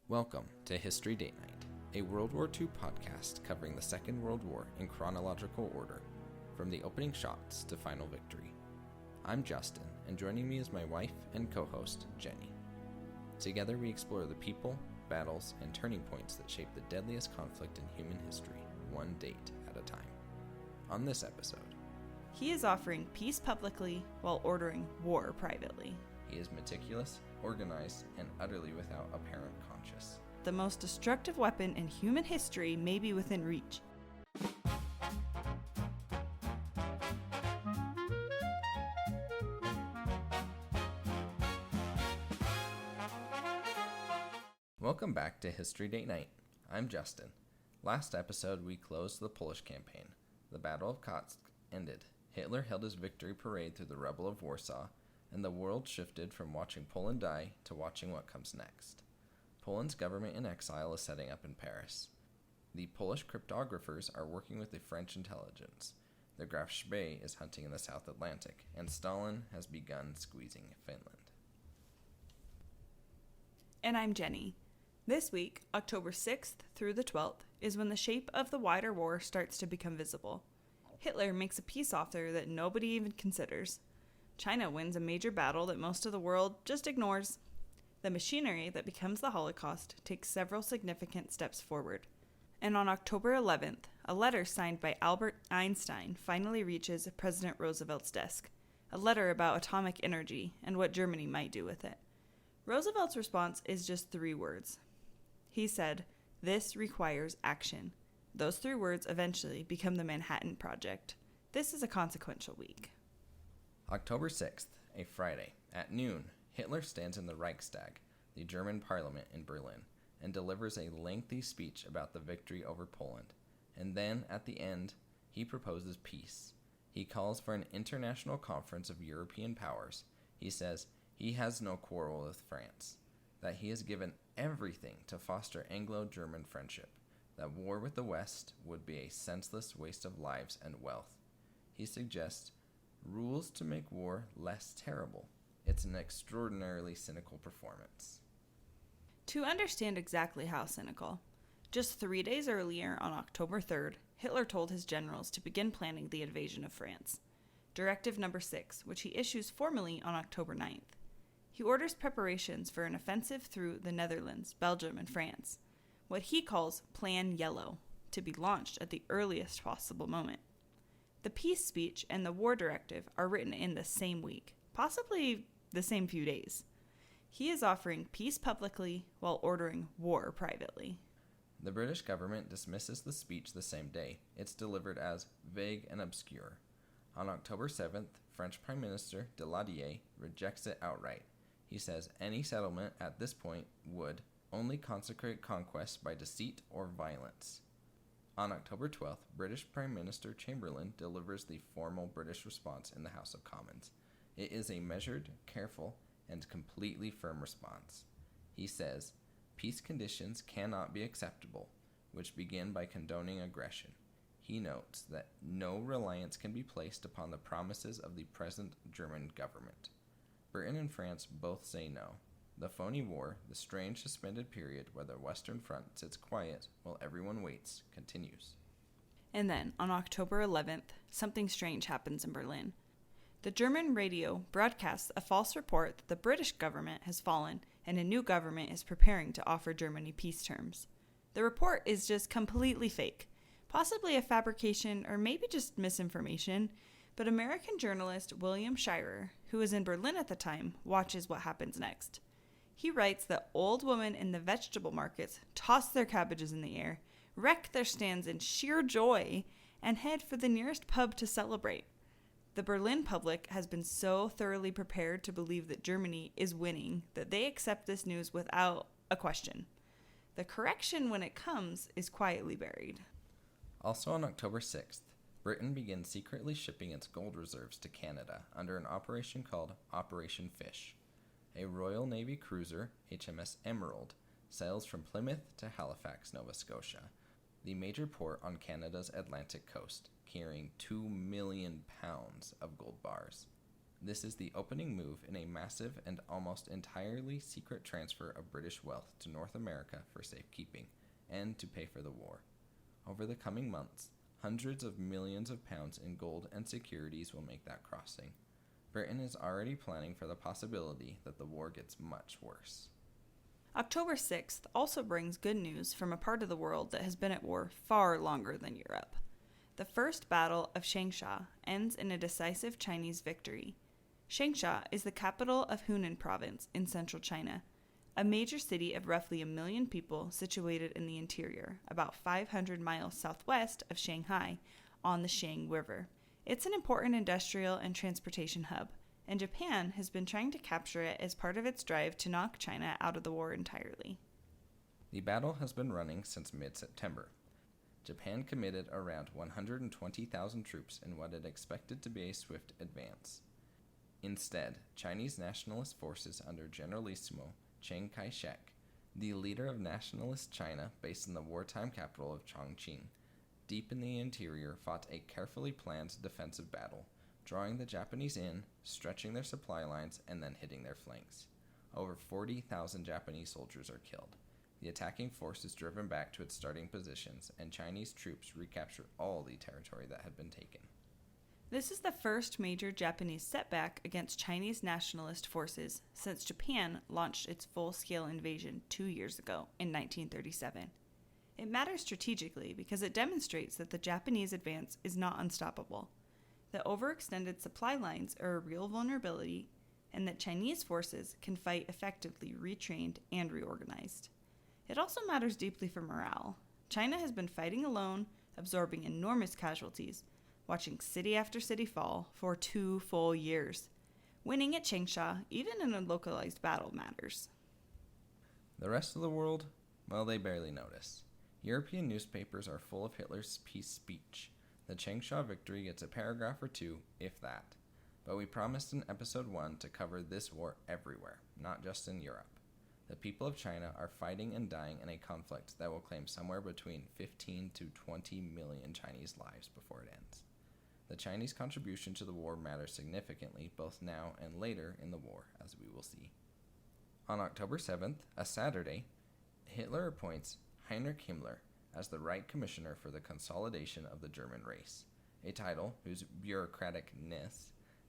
Welcome to History Date Night, a World War II podcast covering the Second World War in chronological order, from the opening shots to final victory. I'm Justin, and joining me is my wife and co-host, Jenny. Together we explore the people, battles, and turning points that shape the deadliest conflict in human history, one date at a time. On this episode, he is offering peace publicly while ordering war privately. He is meticulous, organized, and utterly without apparent conscience. The most destructive weapon in human history may be within reach. Welcome back to History Date Night. I'm Justin. Last episode we closed the Polish campaign. The Battle of Changsha ended. Hitler held his victory parade through the rubble of Warsaw, and the world shifted from watching Poland die to watching what comes next. Poland's government in exile is setting up in Paris. The Polish cryptographers are working with the French intelligence. The Graf Spee is hunting in the South Atlantic, and Stalin has begun squeezing Finland. And I'm Jenny. This week, October 6th through the 12th, is when the shape of the wider war starts to become visible. Hitler makes a peace offer that nobody even considers. China wins a major battle that most of the world just ignores. The machinery that becomes the Holocaust takes several significant steps forward. And on October 11th, a letter signed by Albert Einstein finally reaches President Roosevelt's desk. A letter about atomic energy and what Germany might do with it. Roosevelt's response is just 3 words. He said, "This requires action." Those 3 words eventually become the Manhattan Project. This is a consequential week. October 6th, a Friday, at noon, Hitler stands in the Reichstag, the German parliament in Berlin, and delivers a lengthy speech about the victory over Poland. And then, at the end, he proposes peace. He calls for an international conference of European powers. He says he has no quarrel with France, that he has given everything to foster Anglo-German friendship, that war with the West would be a senseless waste of lives and wealth. He suggests rules to make war less terrible. It's an extraordinarily cynical performance. To understand exactly how cynical, just 3 days earlier, on October 3rd, Hitler told his generals to begin planning the invasion of France. Directive number 6, which he issues formally on October 9th. He orders preparations for an offensive through the Netherlands, Belgium, and France, what he calls Plan Yellow, to be launched at the earliest possible moment. The peace speech and the war directive are written in the same week, possibly the same few days. He is offering peace publicly while ordering war privately. The British government dismisses the speech the same day. It's delivered as vague and obscure. On October 7th, French Prime Minister Daladier rejects it outright. He says any settlement at this point would only consecrate conquest by deceit or violence. On October 12th, British Prime Minister Chamberlain delivers the formal British response in the House of Commons. It is a measured, careful, and completely firm response. He says, peace conditions cannot be acceptable, which begin by condoning aggression. He notes that no reliance can be placed upon the promises of the present German government. Britain and France both say no. The phony war, the strange suspended period where the Western Front sits quiet while everyone waits, continues. And then, on October 11th, something strange happens in Berlin. The German radio broadcasts a false report that the British government has fallen and a new government is preparing to offer Germany peace terms. The report is just completely fake, possibly a fabrication or maybe just misinformation, but American journalist William Shirer, who was in Berlin at the time, watches what happens next. He writes that old women in the vegetable markets toss their cabbages in the air, wreck their stands in sheer joy, and head for the nearest pub to celebrate. The Berlin public has been so thoroughly prepared to believe that Germany is winning that they accept this news without a question. The correction when it comes is quietly buried. Also on October 6th, Britain begins secretly shipping its gold reserves to Canada under an operation called Operation Fish. A Royal Navy cruiser, HMS Emerald, sails from Plymouth to Halifax, Nova Scotia, the major port on Canada's Atlantic coast, carrying 2 million pounds of gold bars. This is the opening move in a massive and almost entirely secret transfer of British wealth to North America for safekeeping and to pay for the war. Over the coming months, hundreds of millions of pounds in gold and securities will make that crossing. Britain is already planning for the possibility that the war gets much worse. October 6th also brings good news from a part of the world that has been at war far longer than Europe. The first Battle of Changsha ends in a decisive Chinese victory. Changsha is the capital of Hunan province in central China, a major city of roughly 1 million people situated in the interior, about 500 miles southwest of Shanghai on the Shang River. It's an important industrial and transportation hub, and Japan has been trying to capture it as part of its drive to knock China out of the war entirely. The battle has been running since mid-September. Japan committed around 120,000 troops in what it expected to be a swift advance. Instead, Chinese nationalist forces under Generalissimo Chiang Kai-shek, the leader of nationalist China based in the wartime capital of Chongqing, deep in the interior fought a carefully planned defensive battle, drawing the Japanese in, stretching their supply lines, and then hitting their flanks. Over 40,000 Japanese soldiers are killed. The attacking force is driven back to its starting positions, and Chinese troops recapture all the territory that had been taken. This is the first major Japanese setback against Chinese nationalist forces since Japan launched its full-scale invasion 2 years ago in 1937. It matters strategically because it demonstrates that the Japanese advance is not unstoppable, that overextended supply lines are a real vulnerability, and that Chinese forces can fight effectively retrained and reorganized. It also matters deeply for morale. China has been fighting alone, absorbing enormous casualties, watching city after city fall for 2 full years. Winning at Changsha, even in a localized battle, matters. The rest of the world, well, they barely notice. European newspapers are full of Hitler's peace speech. The Changsha victory gets a paragraph or two, if that. But we promised in episode 1 to cover this war everywhere, not just in Europe. The people of China are fighting and dying in a conflict that will claim somewhere between 15 to 20 million Chinese lives before it ends. The Chinese contribution to the war matters significantly both now and later in the war, as we will see. On October 7th, a Saturday, Hitler appoints Heinrich Himmler as the Reich Commissioner for the Consolidation of the German Race, a title whose bureaucraticness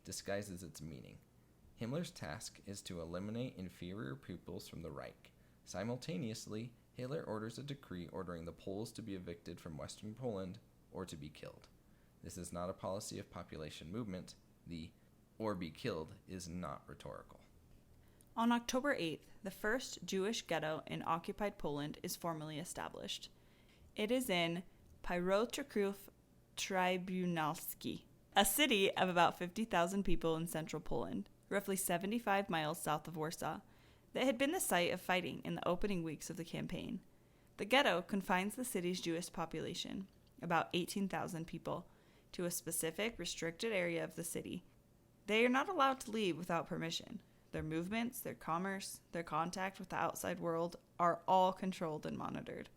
disguises its meaning. Himmler's task is to eliminate inferior pupils from the Reich. Simultaneously, Hitler orders a decree ordering the Poles to be evicted from Western Poland or to be killed. This is not a policy of population movement. The "or be killed" is not rhetorical. On October 8th, the first Jewish ghetto in occupied Poland is formally established. It is in Pyrotrków Trybunalski, a city of about 50,000 people in central Poland, roughly 75 miles south of Warsaw, that had been the site of fighting in the opening weeks of the campaign. The ghetto confines the city's Jewish population, about 18,000 people, to a specific restricted area of the city. They are not allowed to leave without permission. Their movements, their commerce, their contact with the outside world are all controlled and monitored.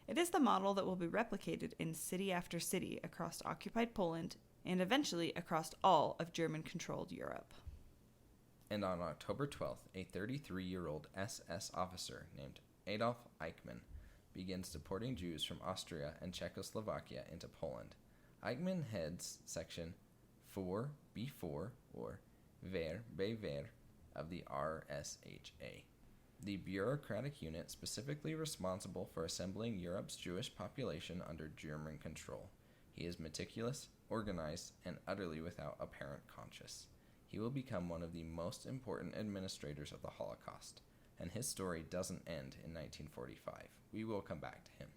It is the model that will be replicated in city after city across occupied Poland and eventually across all of German-controlled Europe. And on October 12th, a 33-year-old SS officer named Adolf Eichmann begins deporting Jews from Austria and Czechoslovakia into Poland. Eichmann heads Section 4B4, or Ver of the RSHA, the bureaucratic unit specifically responsible for assembling Europe's Jewish population under German control. He is meticulous, organized, and utterly without apparent conscience. He will become one of the most important administrators of the Holocaust, and his story doesn't end in 1945. We will come back to him.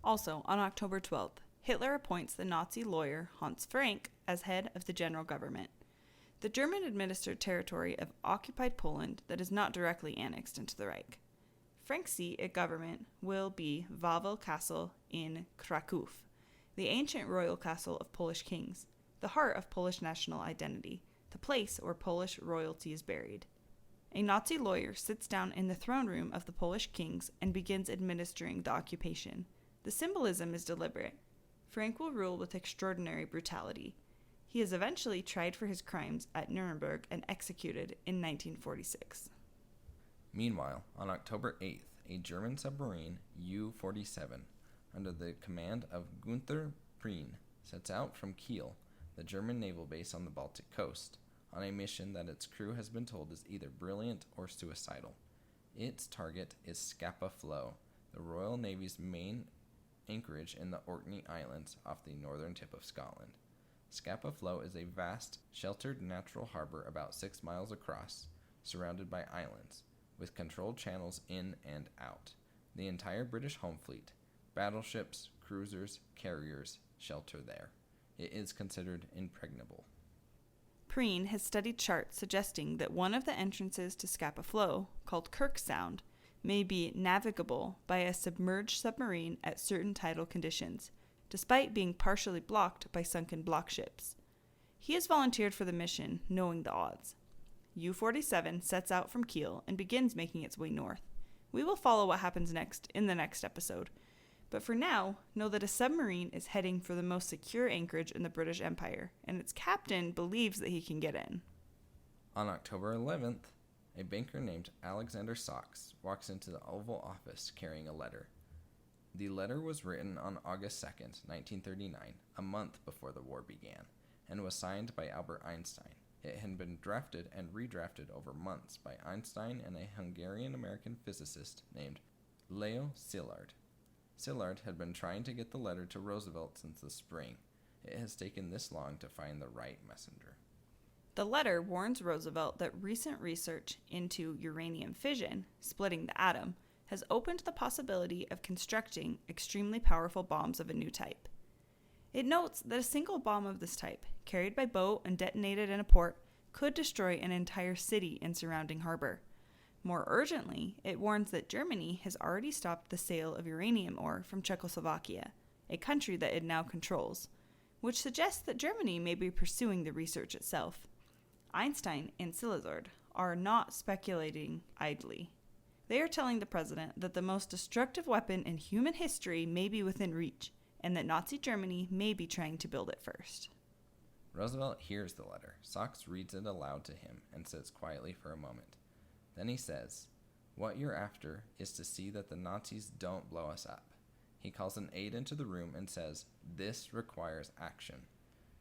Also, on October 12th, Hitler appoints the Nazi lawyer Hans Frank as head of the general government, the German-administered territory of occupied Poland that is not directly annexed into the Reich. Frank's seat at government will be Wawel Castle in Kraków, the ancient royal castle of Polish kings, the heart of Polish national identity, the place where Polish royalty is buried. A Nazi lawyer sits down in the throne room of the Polish kings and begins administering the occupation. The symbolism is deliberate. Frank will rule with extraordinary brutality. He is eventually tried for his crimes at Nuremberg and executed in 1946. Meanwhile, on October 8th, a German submarine U-47, under the command of Günther Prien, sets out from Kiel, the German naval base on the Baltic coast, on a mission that its crew has been told is either brilliant or suicidal. Its target is Scapa Flow, the Royal Navy's main anchorage in the Orkney Islands off the northern tip of Scotland. Scapa Flow is a vast, sheltered natural harbor about 6 miles across, surrounded by islands, with controlled channels in and out. The entire British home fleet, battleships, cruisers, carriers, shelter there. It is considered impregnable. Prien has studied charts suggesting that one of the entrances to Scapa Flow, called Kirk Sound, may be navigable by a submerged submarine at certain tidal conditions, despite being partially blocked by sunken block ships. He has volunteered for the mission, knowing the odds. U-47 sets out from Kiel and begins making its way north. We will follow what happens next in the next episode. But for now, know that a submarine is heading for the most secure anchorage in the British Empire, and its captain believes that he can get in. On October 11th, a banker named Alexander Sachs walks into the Oval Office carrying a letter. The letter was written on August 2nd, 1939, a month before the war began, and was signed by Albert Einstein. It had been drafted and redrafted over months by Einstein and a Hungarian-American physicist named Leo Szilard. Szilard had been trying to get the letter to Roosevelt since the spring. It has taken this long to find the right messenger. The letter warns Roosevelt that recent research into uranium fission, splitting the atom, has opened the possibility of constructing extremely powerful bombs of a new type. It notes that a single bomb of this type, carried by boat and detonated in a port, could destroy an entire city and surrounding harbor. More urgently, it warns that Germany has already stopped the sale of uranium ore from Czechoslovakia, a country that it now controls, which suggests that Germany may be pursuing the research itself. Einstein and Szilard are not speculating idly. They are telling the president that the most destructive weapon in human history may be within reach, and that Nazi Germany may be trying to build it first. Roosevelt hears the letter. Sachs reads it aloud to him and sits quietly for a moment. Then he says, "What you're after is to see that the Nazis don't blow us up." He calls an aide into the room and says, "This requires action."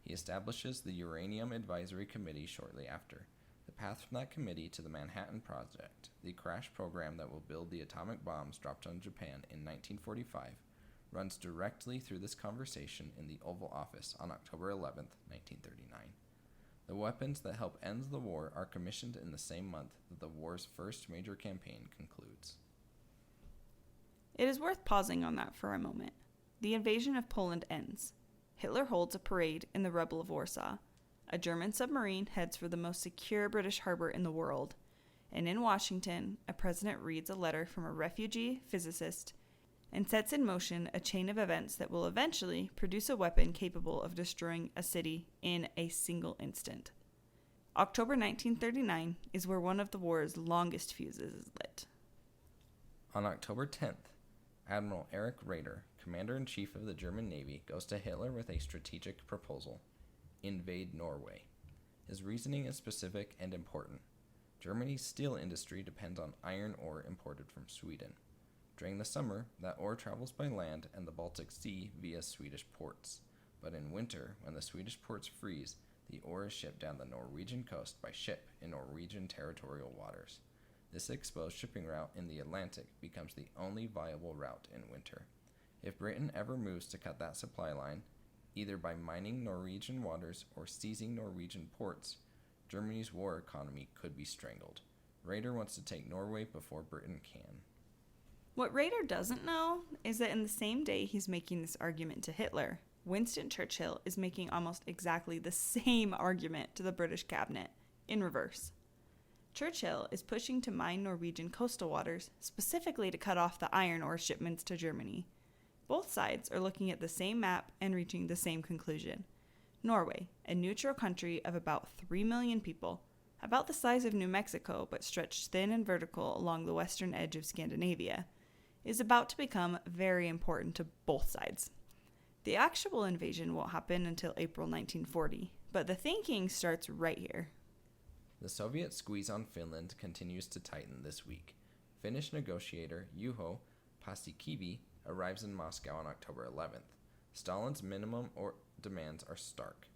He establishes the Uranium Advisory Committee shortly after. The path from that committee to the Manhattan Project, the crash program that will build the atomic bombs dropped on Japan in 1945, runs directly through this conversation in the Oval Office on October 11, 1939. The weapons that help end the war are commissioned in the same month that the war's first major campaign concludes. It is worth pausing on that for a moment. The invasion of Poland ends. Hitler holds a parade in the rubble of Warsaw. A German submarine heads for the most secure British harbor in the world. And in Washington, a president reads a letter from a refugee physicist and sets in motion a chain of events that will eventually produce a weapon capable of destroying a city in a single instant. October 1939 is where one of the war's longest fuses is lit. On October 10th, Admiral Erich Raeder, Commander-in-Chief of the German Navy, goes to Hitler with a strategic proposal: invade Norway. His reasoning is specific and important. Germany's steel industry depends on iron ore imported from Sweden. During the summer, that ore travels by land and the Baltic Sea via Swedish ports. But in winter, when the Swedish ports freeze, the ore is shipped down the Norwegian coast by ship in Norwegian territorial waters. This exposed shipping route in the Atlantic becomes the only viable route in winter. If Britain ever moves to cut that supply line, either by mining Norwegian waters or seizing Norwegian ports, Germany's war economy could be strangled. Raeder wants to take Norway before Britain can. What Raeder doesn't know is that in the same day he's making this argument to Hitler, Winston Churchill is making almost exactly the same argument to the British cabinet, in reverse. Churchill is pushing to mine Norwegian coastal waters, specifically to cut off the iron ore shipments to Germany. Both sides are looking at the same map and reaching the same conclusion. Norway, a neutral country of about 3 million people, about the size of New Mexico but stretched thin and vertical along the western edge of Scandinavia, is about to become very important to both sides. The actual invasion won't happen until April 1940, but the thinking starts right here. The Soviet squeeze on Finland continues to tighten this week. Finnish negotiator Juho Paasikivi arrives in Moscow on October 11th. Stalin's minimum demands are stark.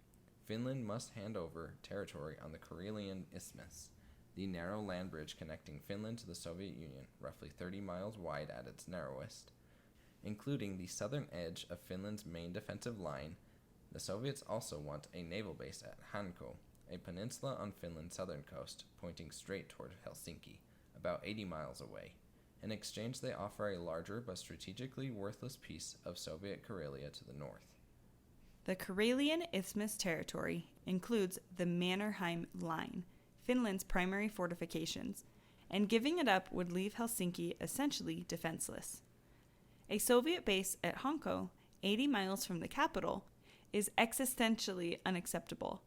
Finland must hand over territory on the Karelian Isthmus, the narrow land bridge connecting Finland to the Soviet Union, roughly 30 miles wide at its narrowest. Including the southern edge of Finland's main defensive line, the Soviets also want a naval base at Hanko, a peninsula on Finland's southern coast, pointing straight toward Helsinki, about 80 miles away. In exchange, they offer a larger but strategically worthless piece of Soviet Karelia to the north. The Karelian Isthmus territory includes the Mannerheim Line, Finland's primary fortifications, and giving it up would leave Helsinki essentially defenseless. A Soviet base at Hanko, 80 miles from the capital, is existentially unacceptable.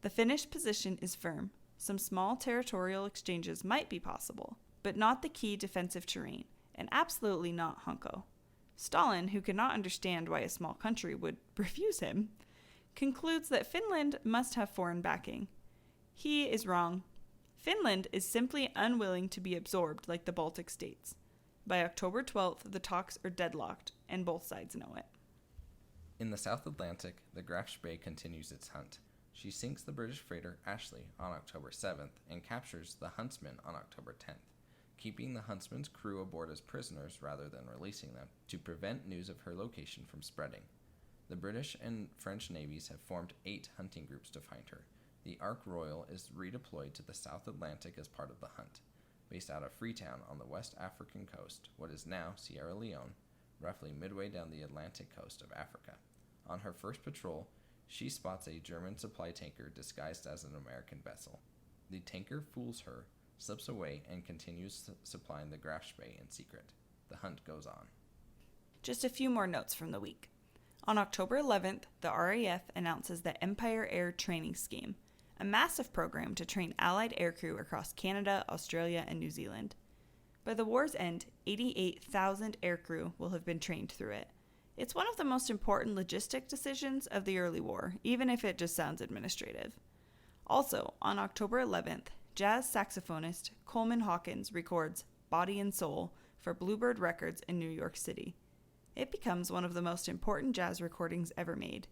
The Finnish position is firm. Some small territorial exchanges might be possible, but not the key defensive terrain, and absolutely not Hanko. Stalin, who could not understand why a small country would refuse him, concludes that Finland must have foreign backing. He is wrong. Finland is simply unwilling to be absorbed like the Baltic states. By October 12th, the talks are deadlocked, and both sides know it. In the South Atlantic, the Graf Spee continues its hunt. She sinks the British freighter Ashley on October 7th and captures the Huntsman on October 10th, keeping the Huntsman's crew aboard as prisoners rather than releasing them to prevent news of her location from spreading. The British and French navies have formed 8 hunting groups to find her. The Ark Royal is redeployed to the South Atlantic as part of the hunt. Based out of Freetown on the West African coast, what is now Sierra Leone, roughly midway down the Atlantic coast of Africa. On her first patrol, she spots a German supply tanker disguised as an American vessel. The tanker fools her, slips away, and continues supplying the Graf Spee in secret. The hunt goes on. Just a few more notes from the week. On October 11th, the RAF announces the Empire Air Training Scheme, a massive program to train Allied aircrew across Canada, Australia, and New Zealand. By the war's end, 88,000 aircrew will have been trained through it. It's one of the most important logistic decisions of the early war, even if it just sounds administrative. Also, on October 11th, jazz saxophonist Coleman Hawkins records Body and Soul for Bluebird Records in New York City. It becomes one of the most important jazz recordings ever made.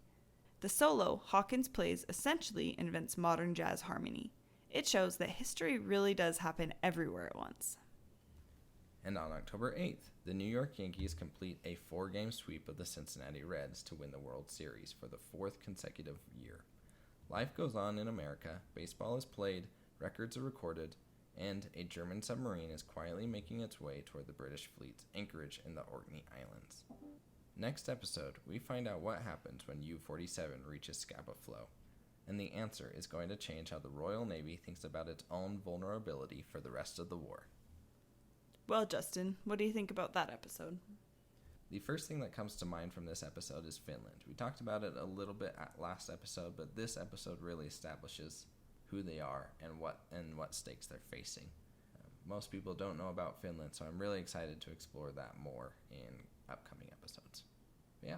The solo Hawkins plays essentially invents modern jazz harmony. It shows that history really does happen everywhere at once. And on October 8th, the New York Yankees complete a 4-game sweep of the Cincinnati Reds to win the World Series for the 4th consecutive year. Life goes on in America, baseball is played, records are recorded, and a German submarine is quietly making its way toward the British fleet's anchorage in the Orkney Islands. Next episode, we find out what happens when U-47 reaches Scapa Flow, and the answer is going to change how the Royal Navy thinks about its own vulnerability for the rest of the war. Well, Justin, what do you think about that episode? The first thing that comes to mind from this episode is Finland. We talked about it a little bit at last episode, but this episode really establishes who they are and what stakes they're facing. Most people don't know about Finland, so I'm really excited to explore that more in upcoming episodes. But yeah,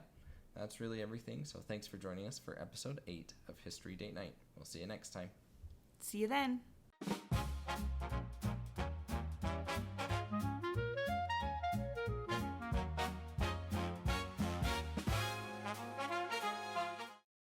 that's really everything, so thanks for joining us for episode 8 of History Date Night. We'll see you next time. See you then.